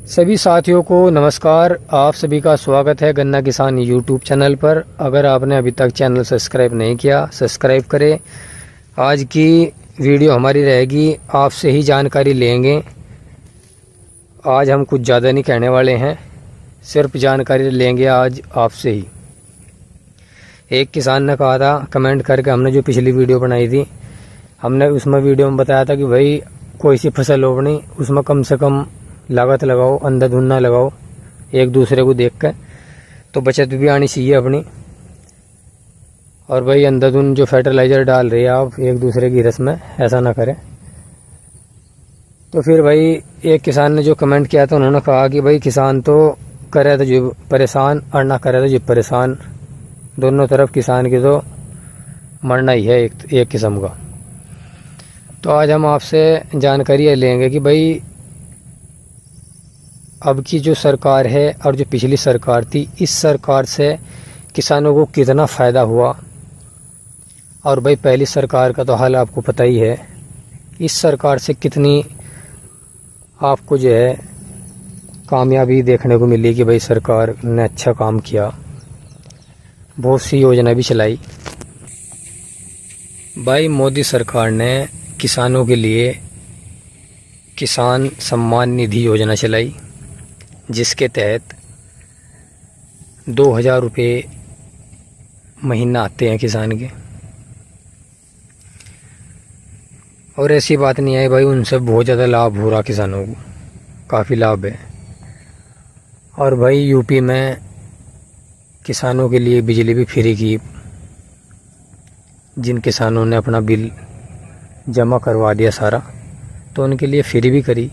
सभी साथियों को नमस्कार। आप सभी का स्वागत है गन्ना किसान यूट्यूब चैनल पर। अगर आपने अभी तक चैनल सब्सक्राइब नहीं किया, सब्सक्राइब करें। आज की वीडियो हमारी रहेगी, आपसे ही जानकारी लेंगे। आज हम कुछ ज़्यादा नहीं कहने वाले हैं, सिर्फ जानकारी लेंगे आज आपसे ही। एक किसान ने कहा था कमेंट करके, हमने जो पिछली वीडियो बनाई थी, हमने उसमें वीडियो में बताया था कि भाई कोई सी फसल रोपनी, उसमें कम से कम लागत लगाओ, अंधाधुंध ना लगाओ एक दूसरे को देख कर, तो बचत भी आनी चाहिए अपनी। और भाई अंधाधुंध जो फर्टिलाइज़र डाल रहे हैं आप एक दूसरे की रस में, ऐसा ना करें। तो फिर भाई एक किसान ने जो कमेंट किया था, उन्होंने कहा कि भाई किसान तो करे तो जो परेशान और ना करे तो जो परेशान, दोनों तरफ किसान की तो मरना ही है एक किस्म का। तो आज हम आपसे जानकारी लेंगे कि भाई अब की जो सरकार है और जो पिछली सरकार थी, इस सरकार से किसानों को कितना फ़ायदा हुआ। और भाई पहली सरकार का तो हाल आपको पता ही है, इस सरकार से कितनी आपको जो है कामयाबी देखने को मिली कि भाई सरकार ने अच्छा काम किया, बहुत सी योजना भी चलाई। भाई मोदी सरकार ने किसानों के लिए किसान सम्मान निधि योजना चलाई, जिसके तहत 2000 रुपये महीना आते हैं किसान के। और ऐसी बात नहीं है भाई, उनसे बहुत ज़्यादा लाभ हो रहा किसानों को, काफ़ी लाभ है। और भाई यूपी में किसानों के लिए बिजली भी फ्री की, जिन किसानों ने अपना बिल जमा करवा दिया सारा, तो उनके लिए फ्री भी करी।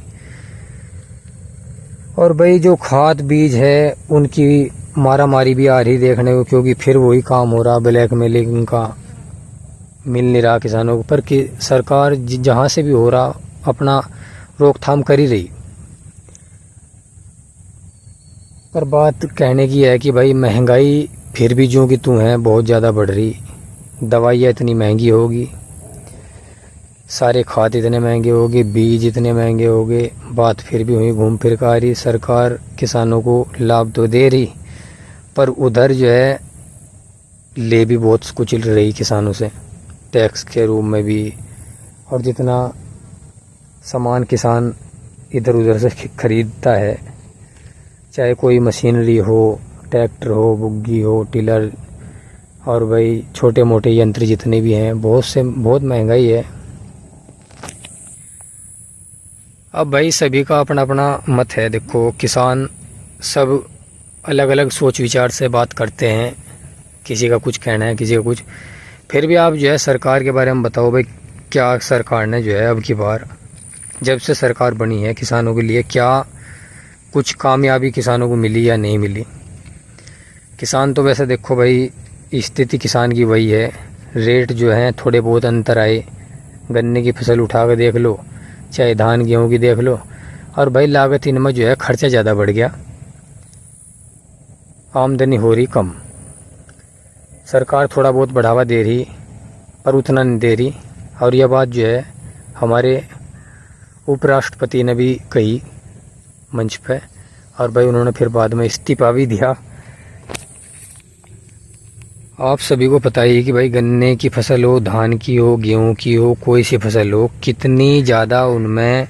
और भाई जो खाद बीज है उनकी मारामारी भी आ रही देखने को, क्योंकि फिर वही काम हो रहा, ब्लैक मेलिंग का मिल नहीं रहा किसानों को। पर कि सरकार जहाँ से भी हो रहा अपना रोकथाम कर ही रही। पर बात कहने की है कि भाई महंगाई फिर भी जो कि तू है बहुत ज़्यादा बढ़ रही, दवाइयाँ इतनी महंगी होगी, सारे खाद इतने महंगे हो गए, बीज इतने महंगे हो गए। बात फिर भी हुई घूम फिर कर आ रही, सरकार किसानों को लाभ तो दे रही, पर उधर जो है ले भी बहुत कुचल रही किसानों से, टैक्स के रूप में भी। और जितना सामान किसान इधर उधर से खरीदता है, चाहे कोई मशीनरी हो, ट्रैक्टर हो, बुग्गी हो, टिलर, और भाई छोटे मोटे यंत्र जितने भी हैं, बहुत महंगाई है। अब भाई सभी का अपना अपना मत है। देखो किसान सब अलग अलग सोच विचार से बात करते हैं, किसी का कुछ कहना है, किसी का कुछ। फिर भी आप जो है सरकार के बारे में बताओ भाई, क्या सरकार ने जो है अब की बार जब से सरकार बनी है किसानों के लिए क्या कुछ कामयाबी किसानों को मिली या नहीं मिली। किसान तो वैसे देखो भाई स्थिति किसान की वही है, रेट जो है थोड़े बहुत अंतर आए। गन्ने की फसल उठा कर देख लो, चाहे धान गेहूँ की देख लो, और भाई लागत इनमें जो है खर्चा ज़्यादा बढ़ गया, आमदनी हो रही कम। सरकार थोड़ा बहुत बढ़ावा दे रही पर उतना नहीं दे रही। और यह बात जो है हमारे उपराष्ट्रपति ने भी कही मंच पे, और भाई उन्होंने फिर बाद में इस्तीफा भी दिया। आप सभी को पता ही है कि भाई गन्ने की फसल हो, धान की हो, गेहूं की हो, कोई सी फसल हो, कितनी ज़्यादा उनमें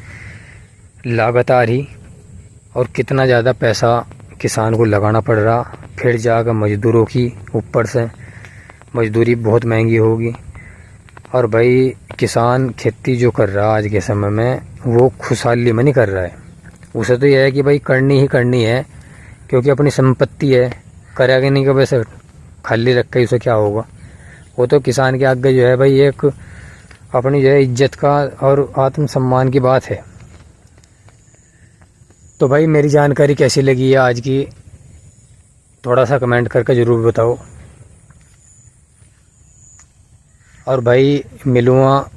लागत आ रही और कितना ज़्यादा पैसा किसान को लगाना पड़ रहा। फिर जाकर मज़दूरों की ऊपर से मजदूरी बहुत महंगी होगी। और भाई किसान खेती जो कर रहा आज के समय में, वो खुशहाली में नहीं कर रहा है। उसे तो यह है कि भाई करनी ही करनी है, क्योंकि अपनी संपत्ति है, करेगा नहीं कि वैसे खाली रख के उसे क्या होगा। वो तो किसान के आगे जो है भाई एक अपनी जो है इज्जत का और आत्मसम्मान की बात है। तो भाई मेरी जानकारी कैसी लगी है आज की, थोड़ा सा कमेंट करके ज़रूर बताओ। और भाई मिलूँगा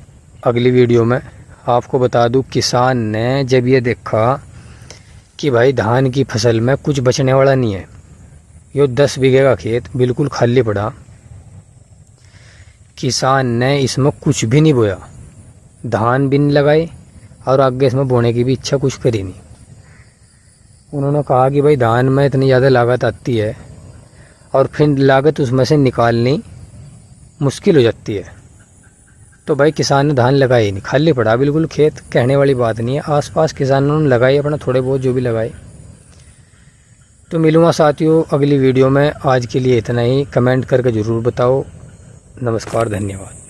अगली वीडियो में। आपको बता दूँ, किसान ने जब ये देखा कि भाई धान की फसल में कुछ बचने वाला नहीं है, यो 10 बीघे का खेत बिल्कुल खाली पड़ा, किसान ने इसमें कुछ भी नहीं बोया, धान भी नहीं लगाए और आगे इसमें बोने की भी इच्छा कुछ करी नहीं। उन्होंने कहा कि भाई धान में इतनी ज़्यादा लागत आती है और फिर लागत उसमें से निकालनी मुश्किल हो जाती है। तो भाई किसान ने धान लगाए ही नहीं, खाली पड़ा बिल्कुल खेत, कहने वाली बात नहीं है। आसपास किसानों ने लगाए अपना थोड़े बहुत जो भी लगाए। तो मिलूँगा साथियों अगली वीडियो में। आज के लिए इतना ही। कमेंट करके ज़रूर बताओ। नमस्कार, धन्यवाद।